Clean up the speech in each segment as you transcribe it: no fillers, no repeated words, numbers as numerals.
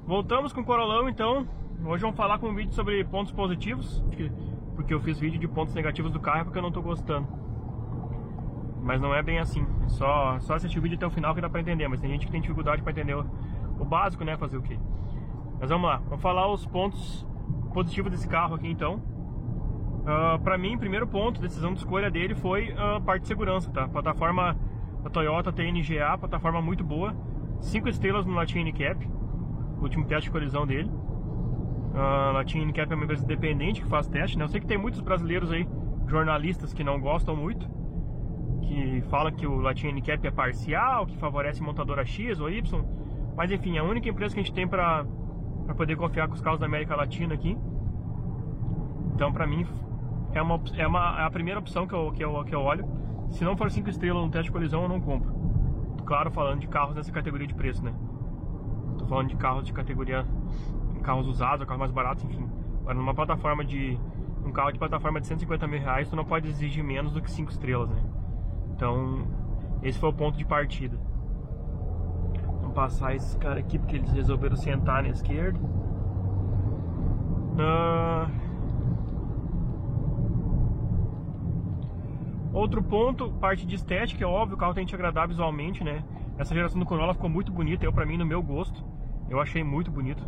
Voltamos com o Corolão, então. Hoje vamos falar com um vídeo sobre pontos positivos, porque eu fiz vídeo de pontos negativos do carro porque eu não tô gostando. Mas não é bem assim, só assistir o vídeo até o final que dá pra entender. Mas tem gente que tem dificuldade pra entender o básico, né, fazer o quê. Mas vamos lá, vamos falar os pontos positivos desse carro aqui, então. Pra mim, primeiro ponto, decisão de escolha dele foi a parte de segurança, tá? Plataforma da Toyota TNGA, plataforma muito boa, 5 estrelas no Latin NCAP, o último teste de colisão dele. Latin NCAP é uma empresa independente que faz teste, né? Eu sei que tem muitos brasileiros aí, jornalistas, que não gostam muito, que falam que o Latin NCAP é parcial, que favorece montadora X ou Y, mas enfim, é a única empresa que a gente tem pra poder confiar com os carros da América Latina aqui. Então pra mim é a primeira opção que eu olho. Se não for 5 estrelas no teste de colisão, eu não compro. Claro, falando de carros nessa categoria de preço, né? Tô falando de carros de categoria, carros usados, carros mais baratos, enfim. Agora numa plataforma um carro de plataforma de 150 mil reais, tu não pode exigir menos do que 5 estrelas, né? Então esse foi o ponto de partida. Vamos passar esses caras aqui porque eles resolveram sentar na esquerda. Outro ponto, parte de estética, é óbvio, o carro tem que te agradar visualmente, né? Essa geração do Corolla ficou muito bonita, pra mim, no meu gosto, eu achei muito bonito.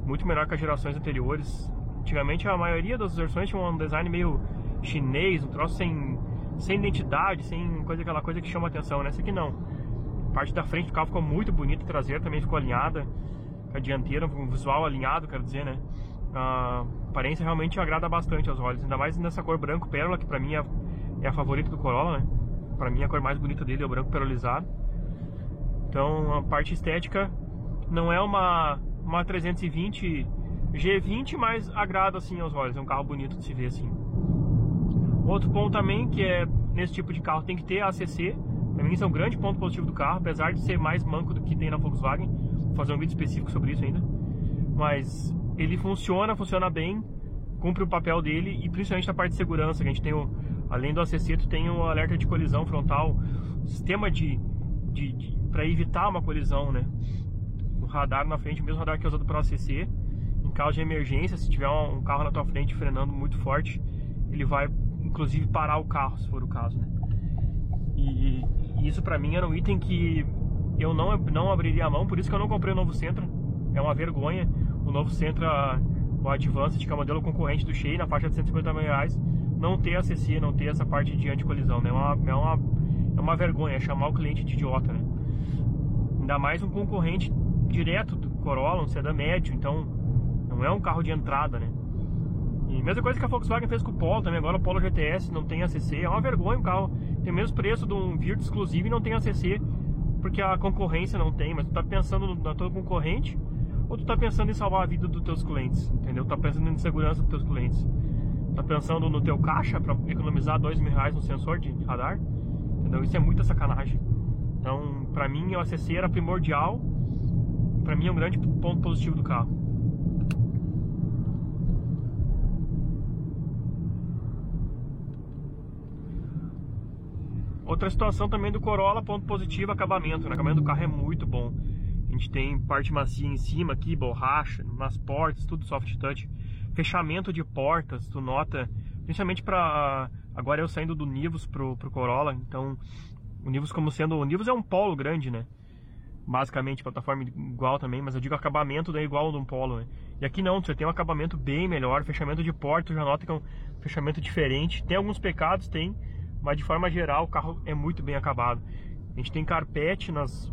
Muito melhor que as gerações anteriores. Antigamente a maioria das versões tinha um design meio chinês, um troço sem identidade, sem aquela coisa que chama atenção, né? Essa aqui não. A parte da frente do carro ficou muito bonita, a traseira também ficou alinhada, a dianteira, um visual alinhado, quero dizer, né? A aparência realmente agrada bastante aos olhos, ainda mais nessa cor branco pérola, que pra mim é a favorita do Corolla, né? Pra mim a cor mais bonita dele é o branco perolizado. Então a parte estética não é uma 320 G20, mas agrada assim aos olhos, é um carro bonito de se ver assim. Outro ponto também, que é nesse tipo de carro tem que ter ACC. Pra mim isso é um grande ponto positivo do carro, apesar de ser mais manco do que tem na Volkswagen. Vou fazer um vídeo específico sobre isso ainda. Mas ele funciona bem, cumpre o papel dele, e principalmente na parte de segurança, que a gente tem além do ACC, tu tem o alerta de colisão frontal, sistema para evitar uma colisão, né? O radar na frente, o mesmo radar que é usado para o ACC, em caso de emergência, se tiver um carro na tua frente frenando muito forte, ele vai inclusive parar o carro, se for o caso, né? E isso pra mim era um item que eu não abriria a mão, por isso que eu não comprei o novo Sentra. É uma vergonha o novo Sentra, o Advanced, que é o modelo concorrente do Shay, na faixa de 150 mil reais, não ter ACC, não ter essa parte de anticolisão, né? É uma vergonha, é chamar o cliente de idiota, né? Ainda mais um concorrente direto do Corolla, um sedã médio, então não é um carro de entrada, né? E mesma coisa que a Volkswagen fez com o Polo também, agora o Polo GTS não tem ACC, é uma vergonha, o carro tem o mesmo preço de um Virtus exclusivo e não tem ACC, porque a concorrência não tem, mas tu tá pensando na tua concorrente, ou tu tá pensando em salvar a vida dos teus clientes, entendeu? Tu tá pensando em segurança dos teus clientes, tá pensando no teu caixa para economizar 2 mil reais no sensor de radar, entendeu? Isso é muita sacanagem. Então, pra mim, o ACC era primordial, pra mim é um grande ponto positivo do carro. Outra situação também do Corolla, ponto positivo, acabamento, né? O acabamento do carro é muito bom. A gente tem parte macia em cima aqui, borracha, nas portas, tudo soft touch. Fechamento de portas, tu nota, principalmente pra... Agora eu saindo do Nivus pro Corolla, então o Nivus o Nivus é um Polo grande, né? Basicamente, plataforma igual também, mas eu digo acabamento é igual ao de um Polo, né? E aqui não, você tem um acabamento bem melhor, fechamento de porta, já nota que é um fechamento diferente. Tem alguns pecados, tem, mas de forma geral o carro é muito bem acabado. A gente tem carpete nas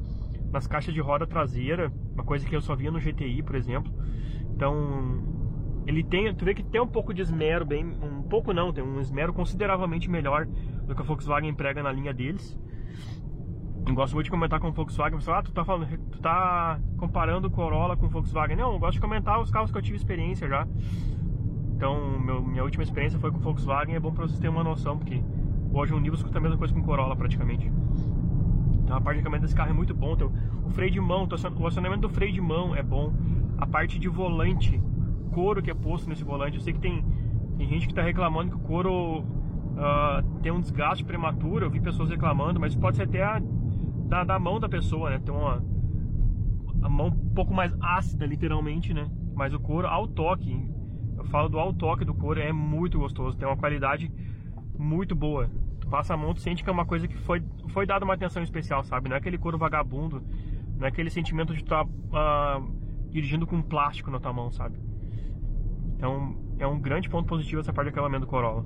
caixas de roda traseira, uma coisa que eu só via no GTI, por exemplo. Então ele tem, tu vê que tem um pouco de esmero, um pouco não, tem um esmero consideravelmente melhor do que a Volkswagen emprega na linha deles. Eu gosto muito de comentar com o Volkswagen, pessoal, tu tá comparando o Corolla com o Volkswagen. Não, eu gosto de comentar os carros que eu tive experiência já. Então minha última experiência foi com o Volkswagen, é bom pra vocês terem uma noção, porque hoje o Nivus custa a mesma coisa que o Corolla praticamente. Então a parte de acabamento desse carro é muito bom. Então, o freio de mão, o acionamento do freio de mão é bom. A parte de volante, couro que é posto nesse volante, eu sei que tem gente que tá reclamando que o couro tem um desgaste prematuro. Eu vi pessoas reclamando, mas pode ser até da mão da pessoa, né? Tem a mão um pouco mais ácida, literalmente, né? Mas o couro ao toque, eu falo do ao toque do couro, é muito gostoso, tem uma qualidade muito boa. Tu passa a mão, tu sente que é uma coisa que foi dada uma atenção especial, sabe? Não é aquele couro vagabundo, não é aquele sentimento de tu estar dirigindo com plástico na tua mão, sabe? Então é um grande ponto positivo essa parte de acabamento do Corolla.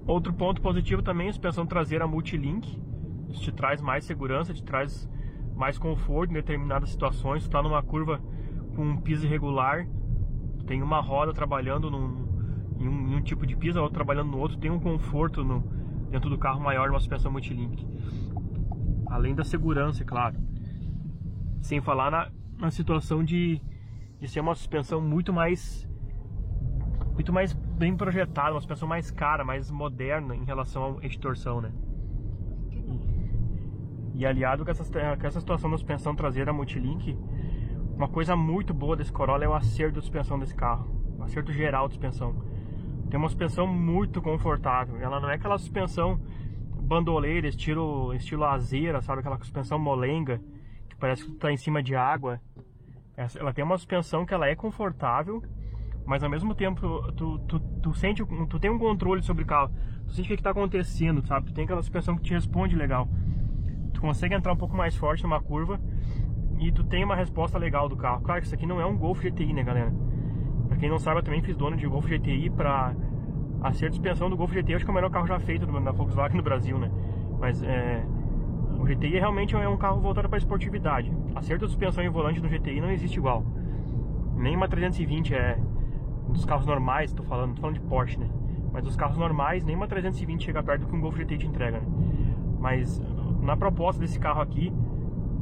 Outro ponto positivo também é a suspensão traseira multilink. Isso te traz mais segurança, te traz mais conforto em determinadas situações. Tu tá numa curva com um piso irregular, tem uma roda trabalhando em um tipo de piso, a outra trabalhando no outro, tem um conforto dentro do carro maior numa suspensão multilink. Além da segurança, é claro. Sem falar na situação de ser uma suspensão muito mais bem projetada, uma suspensão mais cara, mais moderna em relação ao eixo de torção, né? E aliado com essa situação da suspensão traseira multilink, uma coisa muito boa desse Corolla é o acerto de suspensão desse carro, o acerto geral de suspensão. Tem uma suspensão muito confortável, ela não é aquela suspensão bandoleira, estilo azeira, sabe? Aquela suspensão molenga, que parece que tu tá em cima de água. Ela tem uma suspensão que ela é confortável, mas ao mesmo tempo tu tem um controle sobre o carro, tu sente o que está acontecendo, sabe? Tu tem aquela suspensão que te responde legal, tu consegue entrar um pouco mais forte numa curva e tu tem uma resposta legal do carro. Claro que isso aqui não é um Golf GTI, né, galera? Pra quem não sabe, eu também fiz dono de Golf GTI. Pra acerto de suspensão do Golf GTI, acho que é o melhor carro já feito da Volkswagen no Brasil, né? Mas o GTI realmente é um carro voltado para esportividade. Acerto de suspensão e volante do GTI não existe igual. Nem uma 320 dos carros normais, tô falando de Porsche, né? Mas dos carros normais, nem uma 320 chega perto do que um Golf GTI te entrega, né? Mas na proposta desse carro aqui,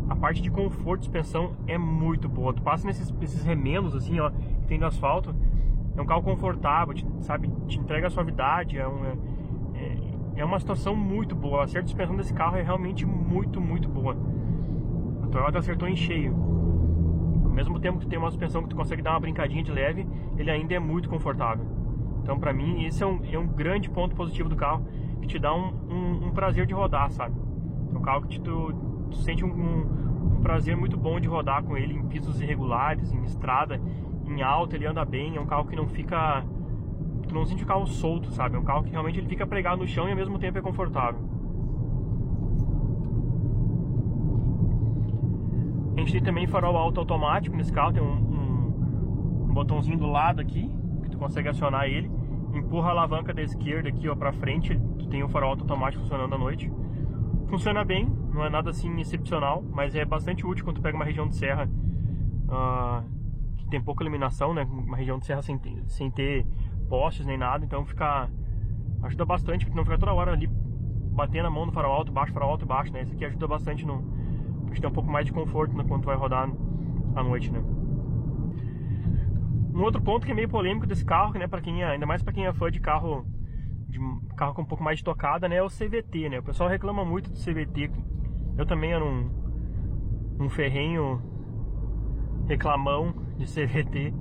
a parte de conforto de suspensão é muito boa. Tu passa nesses remendos assim, ó, que tem no asfalto, é um carro confortável, sabe? Te entrega suavidade, é uma situação muito boa. A acerto de suspensão desse carro é realmente muito, muito boa. A Toyota acertou em cheio. Ao mesmo tempo que tu tem uma suspensão que tu consegue dar uma brincadinha de leve, ele ainda é muito confortável. Então pra mim esse é um grande ponto positivo do carro, que te dá um prazer de rodar, sabe? É um carro que tu sente um prazer muito bom de rodar com ele em pisos irregulares, em estrada, em alta, ele anda bem. É um carro que não fica... Tu não sente o carro solto, sabe? É um carro que realmente ele fica pregado no chão e ao mesmo tempo é confortável. A gente tem também farol alto automático nesse carro, tem um botãozinho do lado aqui, que tu consegue acionar ele. Empurra a alavanca da esquerda aqui, ó, pra frente, tu tem o farol alto automático funcionando à noite. Funciona bem, não é nada assim excepcional, mas é bastante útil quando tu pega uma região de serra que tem pouca iluminação, né? Uma região de serra sem ter postes nem nada, então ajuda bastante, porque não fica toda hora ali batendo a mão no farol alto, baixo, né? Esse aqui ajuda bastante pra gente ter um pouco mais de conforto, né, quando tu vai rodar à noite, né? Um outro ponto que é meio polêmico desse carro, né, ainda mais pra quem é fã de carro com um pouco mais de tocada, né, é o CVT, né? O pessoal reclama muito do CVT. Eu também era um ferrenho reclamão de CVT,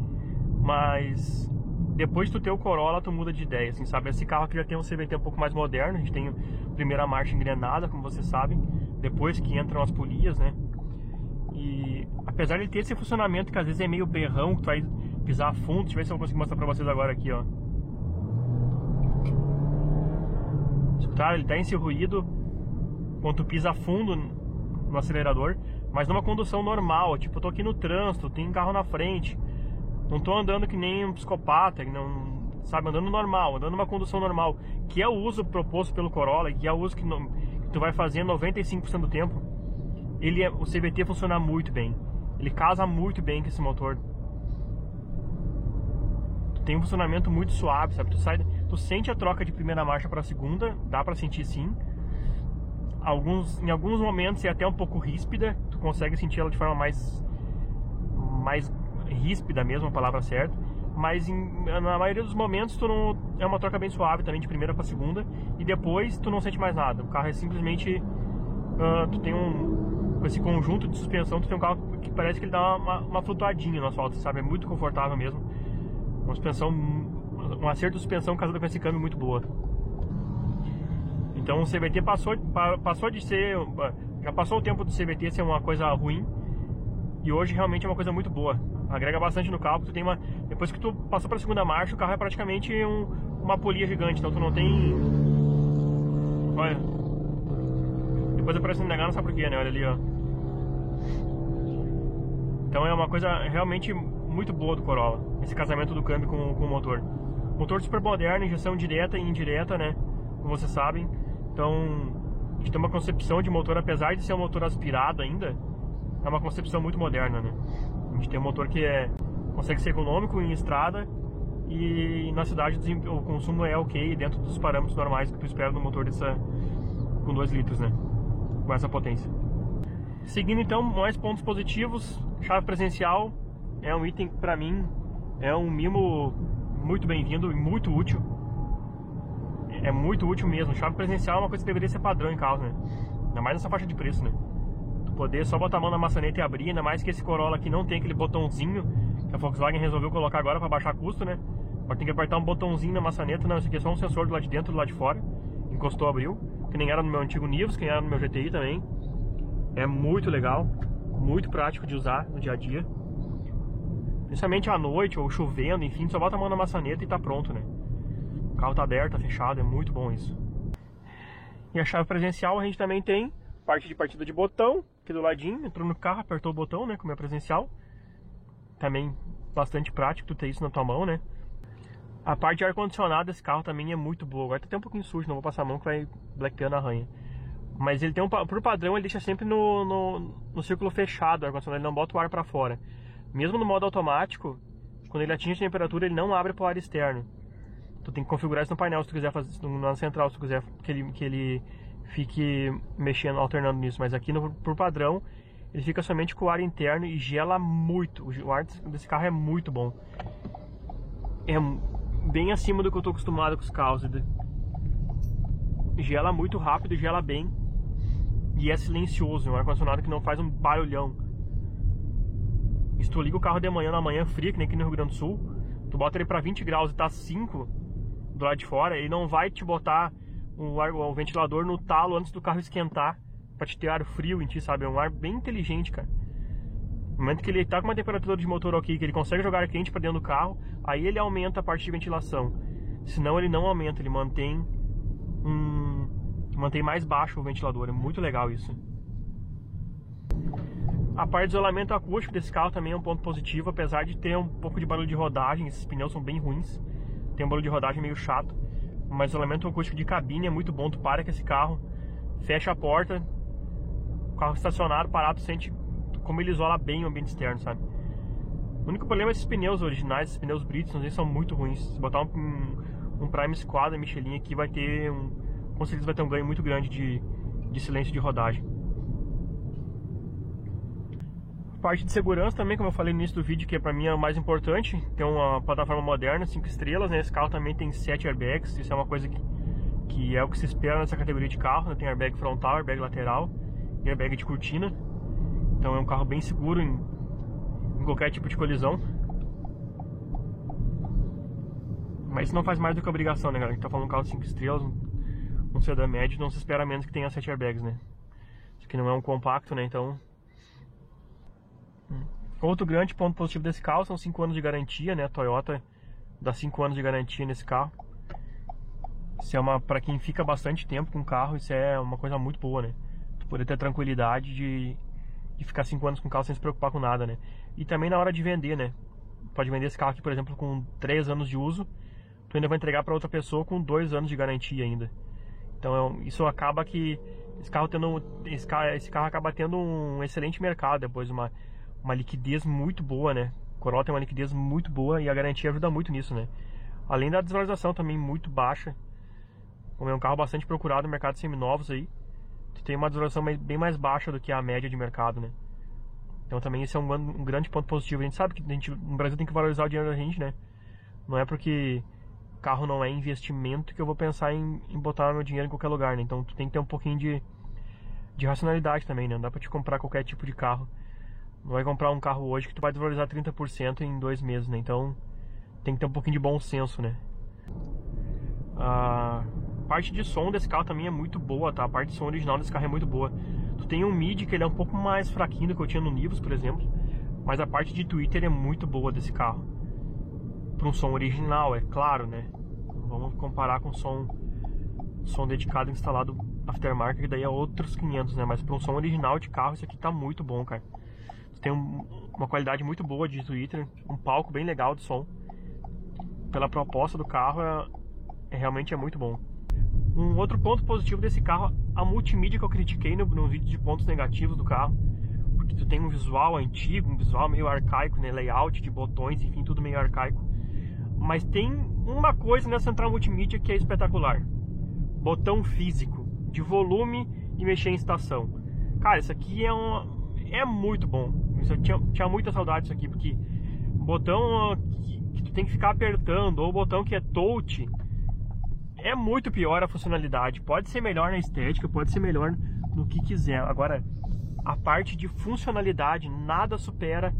mas depois de tu ter o Corolla, tu muda de ideia, assim, sabe? Esse carro aqui já tem um CVT um pouco mais moderno, a gente tem primeira marcha engrenada, como vocês sabem, depois que entram as polias, né? E apesar de ter esse funcionamento que às vezes é meio berrão, que tu vai pisar a fundo, deixa eu ver se eu consigo mostrar pra vocês agora aqui, ó. Escutaram? Ele tem esse ruído quando tu pisa a fundo no acelerador, mas numa condução normal, tipo, eu tô aqui no trânsito, tem um carro na frente, não tô andando que nem um psicopata, não, sabe, andando normal, andando numa condução normal, que é o uso proposto pelo Corolla, que é o uso que tu vai fazer 95% do tempo. O CVT funciona muito bem, ele casa muito bem com esse motor. Tu tem um funcionamento muito suave, sabe, tu sente a troca de primeira marcha para segunda, dá para sentir sim. Em alguns momentos é até um pouco ríspida, tu consegue sentir ela de forma mais ríspida mesmo, a palavra certa, mas na maioria dos momentos é uma troca bem suave também de primeira para segunda, e depois tu não sente mais nada. O carro é simplesmente tu tem com esse conjunto de suspensão, tu tem um carro que parece que ele dá uma flutuadinha no asfalto, sabe? É muito confortável mesmo, um acerto de suspensão casado com esse câmbio muito boa. Então o CVT passou de ser, já passou o tempo do CVT ser uma coisa ruim, E hoje realmente é uma coisa muito boa. Agrega bastante no carro, tu tem uma... Depois que tu passou pra segunda marcha, o carro é praticamente uma polia gigante, então tu não tem... Olha. Depois aparece no negar, não sabe por quê, né? Olha ali, ó. Então é uma coisa realmente muito boa do Corolla, esse casamento do câmbio com o motor. Motor super moderno, injeção direta e indireta, né? Como vocês sabem. Então, a gente tem uma concepção de motor, apesar de ser um motor aspirado ainda, é uma concepção muito moderna, né? A gente tem um motor que consegue ser econômico em estrada e na cidade o consumo é ok, dentro dos parâmetros normais que tu espera no motor com 2 litros, né? Com essa potência. Seguindo então, mais pontos positivos. Chave presencial é um item que pra mim é um mimo muito bem-vindo e muito útil. É muito útil mesmo. Chave presencial é uma coisa que deveria ser padrão em carro, né? Ainda mais nessa faixa de preço, né? Tu poder só botar a mão na maçaneta e abrir, ainda mais que esse Corolla aqui não tem aquele botãozinho que a Volkswagen resolveu colocar agora pra baixar custo, né? Agora tem que apertar um botãozinho na maçaneta. Não, isso aqui é só um sensor do lado de dentro e do lado de fora. Encostou, abriu. Que nem era no meu antigo Nivus, que nem era no meu GTI também. É muito legal, muito prático de usar no dia a dia. Principalmente à noite ou chovendo, enfim, só bota a mão na maçaneta e tá pronto, né? O carro tá aberto, tá fechado, é muito bom isso. E a chave presencial a gente também tem parte de partida de botão, aqui do ladinho, entrou no carro, apertou o botão, né, como é presencial. Também bastante prático tu ter isso na tua mão, né? A parte de ar-condicionado desse carro também é muito boa. Agora tá até um pouquinho sujo, não vou passar a mão que vai blackpeando a arranha. Mas ele tem por padrão, ele deixa sempre no círculo fechado o ar-condicionado, ele não bota o ar pra fora. Mesmo no modo automático, quando ele atinge a temperatura, ele não abre para o ar externo. Tu tem que configurar isso no painel se tu quiser fazer, na central, se tu quiser que ele fique mexendo, alternando nisso. Mas aqui por padrão, ele fica somente com o ar interno e gela muito. O ar desse carro é muito bom. É bem acima do que eu tô acostumado com os carros. Gela muito rápido, gela bem. E é silencioso, é um ar-condicionado que não faz um barulhão. E se tu liga o carro de manhã, na manhã fria, que nem aqui no Rio Grande do Sul, tu bota ele pra 20 graus e tá 5 do lado de fora, ele não vai te botar o ventilador no talo antes do carro esquentar, pra te ter ar frio em ti, sabe? É um ar bem inteligente, cara. No momento que ele tá com uma temperatura de motor ok, que ele consegue jogar ar quente pra dentro do carro, aí ele aumenta a parte de ventilação. Senão ele não aumenta, ele mantém mais baixo o ventilador, é muito legal isso. A parte de isolamento acústico desse carro também é um ponto positivo, apesar de ter um pouco de barulho de rodagem, esses pneus são bem ruins, tem um barulho de rodagem meio chato, mas o isolamento acústico de cabine é muito bom, tu para com esse carro, fecha a porta, o carro estacionado, parado, tu sente como ele isola bem o ambiente externo, sabe? O único problema é esses pneus originais, esses pneus Bridgestone, eles são muito ruins. Se botar um Prime Squadra Michelin aqui, vai ter com certeza vai ter um ganho muito grande de silêncio de rodagem. Parte de segurança também, como eu falei no início do vídeo, que pra mim é o mais importante, tem uma plataforma moderna, 5 estrelas, né? Esse carro também tem 7 airbags, isso é uma coisa que é o que se espera nessa categoria de carro, né? Tem airbag frontal, airbag lateral e airbag de cortina. Então é um carro bem seguro em qualquer tipo de colisão. Mas isso não faz mais do que obrigação, né, galera? A gente tá falando de um carro de 5 estrelas, um sedã médio, não se espera menos que tenha 7 airbags, né? Isso aqui não é um compacto, né? Então... Outro grande ponto positivo desse carro são 5 anos de garantia, né? A Toyota dá 5 anos de garantia nesse carro. Isso é pra quem fica bastante tempo com o carro, isso é uma coisa muito boa, né? Tu poder ter tranquilidade de ficar 5 anos com o carro sem se preocupar com nada, né? E também na hora de vender, né? Pode vender esse carro aqui, por exemplo, com 3 anos de uso, tu ainda vai entregar para outra pessoa com 2 anos de garantia ainda. Então isso acaba que esse carro acaba tendo um excelente mercado depois, uma liquidez muito boa, né? O Corolla tem uma liquidez muito boa e a garantia ajuda muito nisso, né? Além da desvalorização também muito baixa, como é um carro bastante procurado no mercado de seminovos aí, tu tem uma desvalorização bem mais baixa do que a média de mercado, né? Então também esse é um grande ponto positivo. A gente sabe que no Brasil tem que valorizar o dinheiro da gente, né? Não é porque carro não é investimento que eu vou pensar em botar meu dinheiro em qualquer lugar, né? Então tu tem que ter um pouquinho de racionalidade também, né? Não dá pra te comprar qualquer tipo de carro. Não vai comprar um carro hoje que tu vai desvalorizar 30% em 2 meses, né? Então tem que ter um pouquinho de bom senso, né? A parte de som desse carro também é muito boa, tá? A parte de som original desse carro é muito boa. Tu tem um mid que ele é um pouco mais fraquinho do que eu tinha no Nivus, por exemplo, mas a parte de tweeter é muito boa desse carro. Para um som original, é claro, né? Vamos comparar com som dedicado instalado aftermarket, que daí é outros 500, né? Mas para um som original de carro, isso aqui tá muito bom, cara. Tem uma qualidade muito boa de tweeter, um palco bem legal de som. Pela proposta do carro, realmente é muito bom. Um outro ponto positivo desse carro, a multimídia que eu critiquei no vídeo de pontos negativos do carro, porque tu tem um visual antigo, um visual meio arcaico, né? Layout de botões, enfim, tudo meio arcaico. Mas tem uma coisa nessa central multimídia que é espetacular: botão físico de volume e mexer em estação. Cara, isso aqui é muito bom. Eu tinha muita saudade disso aqui, porque botão que tu tem que ficar apertando, ou botão que é touch, é muito pior a funcionalidade. Pode ser melhor na estética, pode ser melhor no que quiser. Agora, a parte de funcionalidade, nada supera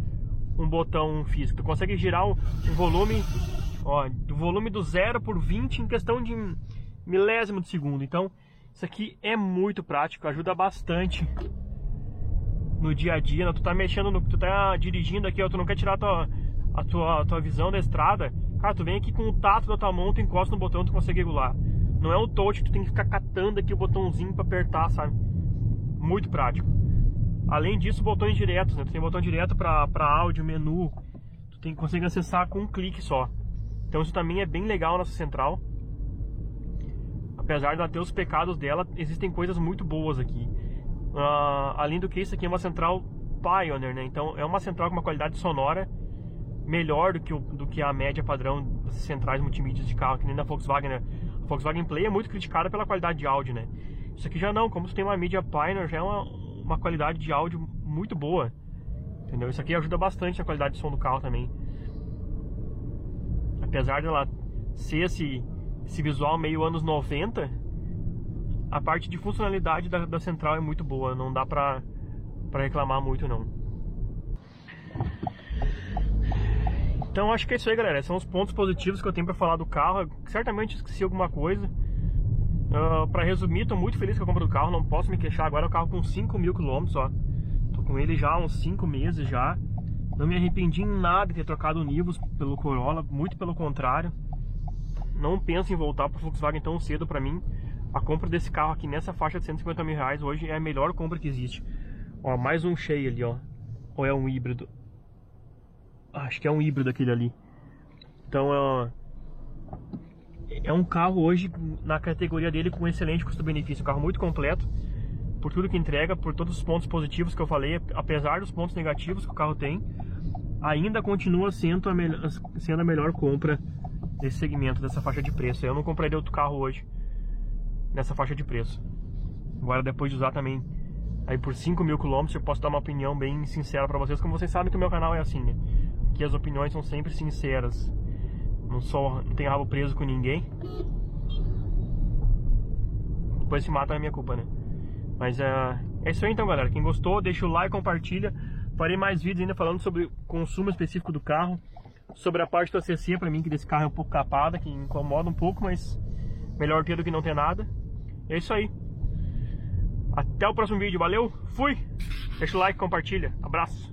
um botão físico. Tu consegue girar um volume, ó, do volume do 0 por 20 em questão de milésimo de segundo. Então, isso aqui é muito prático, ajuda bastante no dia a dia, né? Tu tá mexendo, tu tá dirigindo aqui, ó, tu não quer tirar a tua visão da estrada, cara, tu vem aqui com o tato da tua mão, tu encosta no botão, tu consegue regular. Não é um touch, tu tem que ficar catando aqui o botãozinho pra apertar, sabe? Muito prático. Além disso, botões diretos, né? Tu tem botão direto pra áudio, menu, tu consegue acessar com um clique só. Então isso também é bem legal nessa central. Apesar de ela ter os pecados dela, existem coisas muito boas aqui. Além do que, isso aqui é uma central Pioneer, né? Então é uma central com uma qualidade sonora melhor do que a média padrão das centrais multimídias de carro, que nem da Volkswagen, né? A Volkswagen Play é muito criticada pela qualidade de áudio, né? Isso aqui já não, como tu tem uma mídia Pioneer, já é uma qualidade de áudio muito boa, entendeu? Isso aqui ajuda bastante na qualidade de som do carro também. Apesar dela ser esse visual meio anos 90, a parte de funcionalidade da central é muito boa, não dá pra reclamar muito não. Então acho que é isso aí, galera. São os pontos positivos que eu tenho pra falar do carro. Certamente esqueci alguma coisa. Pra resumir, tô muito feliz com a compra do carro, não posso me queixar. Agora é o carro com 5.000 km, ó. Tô com ele já há uns 5 meses já. Não me arrependi em nada de ter trocado o Nivus pelo Corolla, muito pelo contrário. Não penso em voltar pro Volkswagen tão cedo. Pra mim, a compra desse carro aqui nessa faixa de 150 mil reais hoje é a melhor compra que existe. Ó, mais um cheio ali, ó. Ou é um híbrido? Acho que é um híbrido aquele ali. Então é um carro hoje na categoria dele com excelente custo-benefício. Um carro muito completo, por tudo que entrega, por todos os pontos positivos que eu falei. Apesar dos pontos negativos que o carro tem, ainda continua sendo a melhor compra desse segmento, dessa faixa de preço. Eu não compraria outro carro hoje nessa faixa de preço. Agora, depois de usar também aí por 5.000 km, eu posso dar uma opinião bem sincera pra vocês. Como vocês sabem que o meu canal é assim, né? Que as opiniões são sempre sinceras. Não tenho rabo preso com ninguém. Depois se mata é minha culpa, né? Mas é isso aí então, galera. Quem gostou, deixa o like, compartilha. Farei mais vídeos ainda falando sobre o consumo específico do carro, sobre a parte do ACC, pra mim, que desse carro é um pouco capada, que incomoda um pouco, mas melhor ter do que não ter nada. É isso aí. Até o próximo vídeo, valeu, fui! Deixa o like, compartilha, abraço!